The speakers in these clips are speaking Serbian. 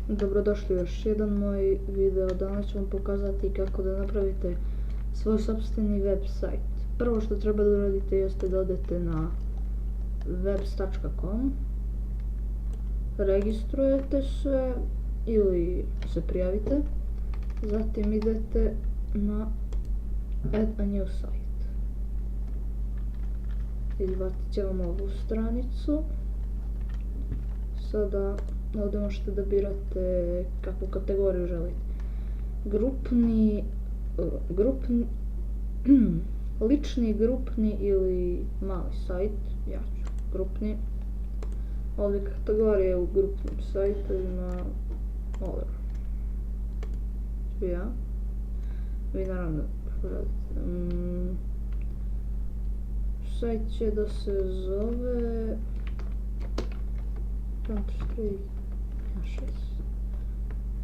Dobrodošli u još jedan moj video. Danas ću vam pokazati kako da napravite svoj sopstveni web sajt. Prvo što treba da uradite jeste da odete na webs.com, registrujete se ili se prijavite, zatim idete na Add a new site. Izbacit će vam ovu stranicu. Sada ovdje možete da birate kakvu kategoriju želite. Lični, grupni ili mali sajt. Ja ću grupni. Ovdje kategorije u grupnim sajtovima over. Ja. Vi naravno sajt će da se zove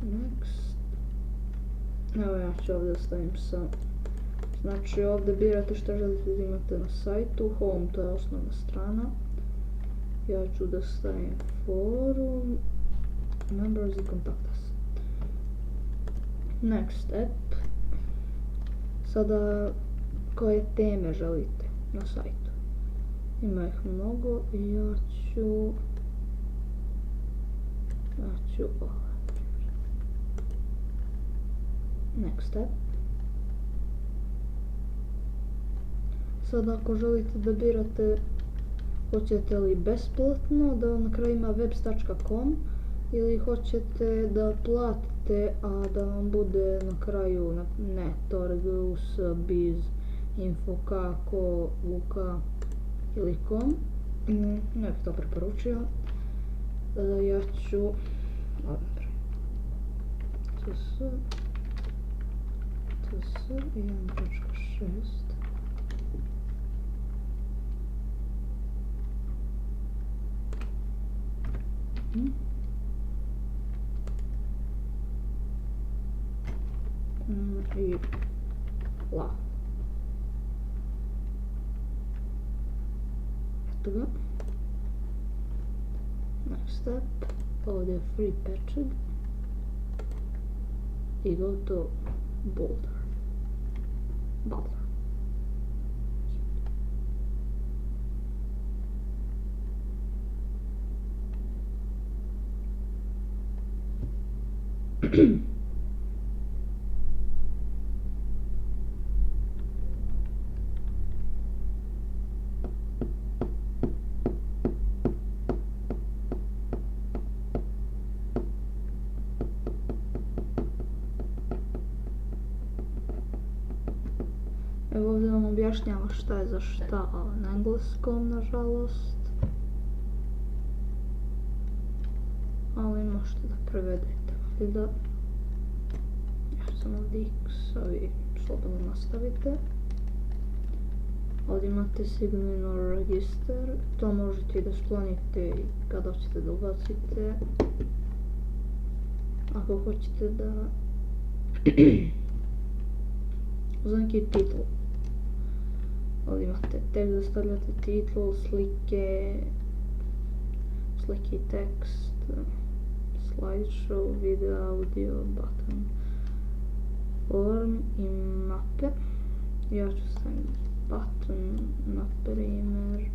Next. Evo ja ću ovdje stavim sam. Znači ovdje birate što želite da imate na sajtu. Home, to je osnovna strana. Ja ću da stavim forum, members i kontakt us. Next app. Sada koje teme želite na sajtu. Ima ih mnogo i ja ću Next step. Sada ako želite da birate hoćete li besplatno da na kraju ima webs.com ili hoćete da platite a da vam bude na kraju net.org, us, biz, info, kako, luka ili com. Ne bih to preporučio. Ja ću ts 1.6. I la. Eto ga. Next step. Ovdje je free patching i go to Boulder. Evo ovdje vam objašnjava šta je za šta, ali na engleskom nažalost. Ali možete da prevedete valjda. Ja sam ovdje X, a vi slobodno nastavite. Ovdje imate sign or register, to možete i da sklonite i kada hoćete da ubacite. Ako hoćete da za neki titl. Ovdje imate tekst, da stavljate titl, slike i tekst, slideshow, video, audio, button, form i mape. Ja ću staviti button na primjer.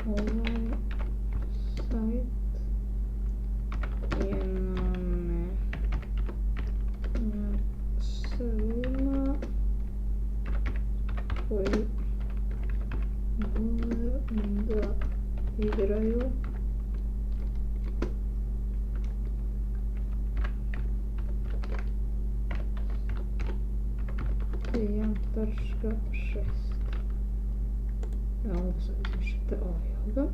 Ovaj sajt je namenjen svima koji vole da igraju .6. Evo da sad izmišljate ovoga.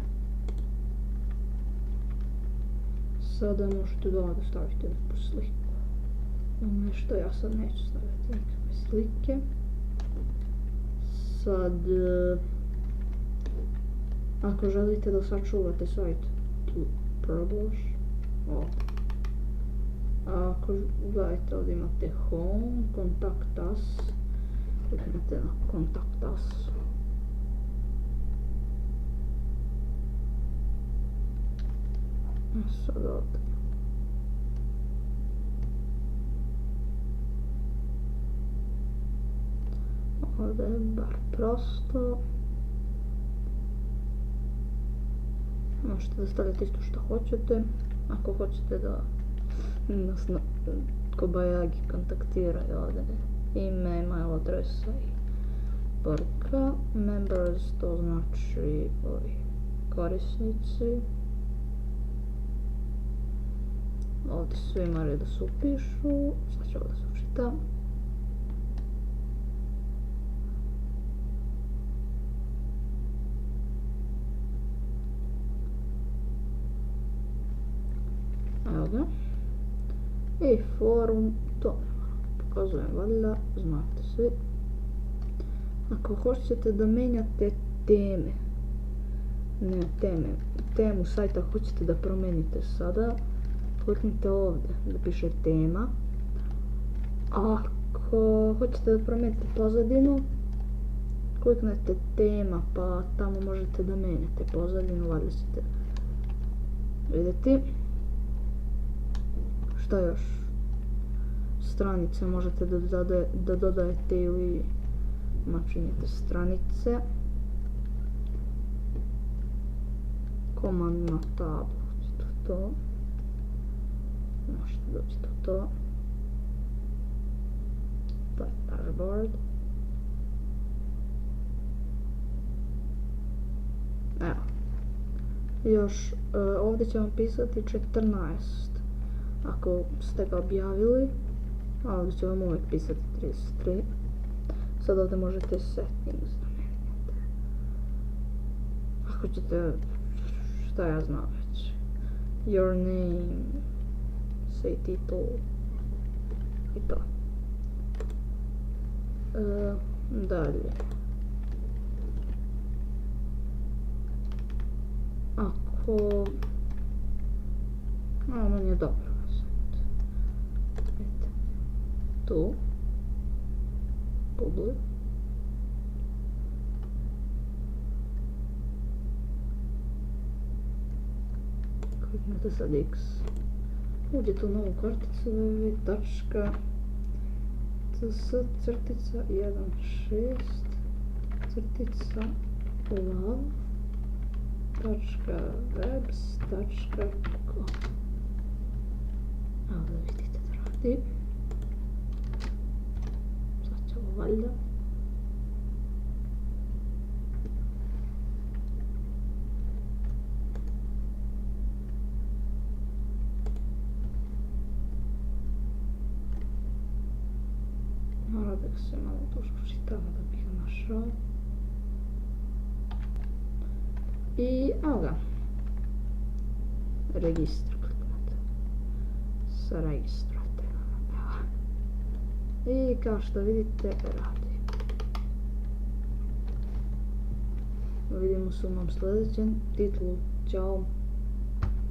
Sada možete da stavite neku sliku. Nešto ja sad neću staviti nekakve slike. Sad, ako želite da sačuvate sajt, tu problaš. Ako gledajte, ovdje imate home, contact us, kliknete na contact us. Sad ovdje. Ovdje je bar prosto. Možete da stavljate isto što hoćete. Ako hoćete da nas kobajagi kontaktiraju, ovdje ime, email adresa i poruka. Members, to znači ovi korisnici. Ovdje svima reda se upišu, sad ću ovdje se učita. Evo ga. I forum, to pokazujem valjda, znate svi. Ako hoćete da menjate teme, temu sajta hoćete da promijenite sada, kliknite ovdje da piše tema. Ako hoćete da promijenite pozadinu, kliknete tema pa tamo možete da mijenjate pozadinu, valjda ćete vidjeti. Šta još? Stranice možete da dodajete ili načinjete stranice. Komandna tabla, to. Možete doći do to. To je dashboard. Evo. Još ovdje će vam pisati 14. Ako ste ga objavili, a ovdje će vam uvijek pisati 33. Sad ovdje možete settings da mijenjate. Ako ćete, šta ja znam već, your name, say title i to. Dalje. Ako, meni je dobro sad. Tu. Public. Kliknete sad X. Uđete u novu karticu www.cs16.love.webs.com. Evo da vidite da radi. Sad će ovo valjda. Mora da se malo duže čitava da bih ga našao. I evo ga. Registar kliknete. Se registrate. I kao što vidite radi. Vidimo se u mom sljedećem titlu. Ćao.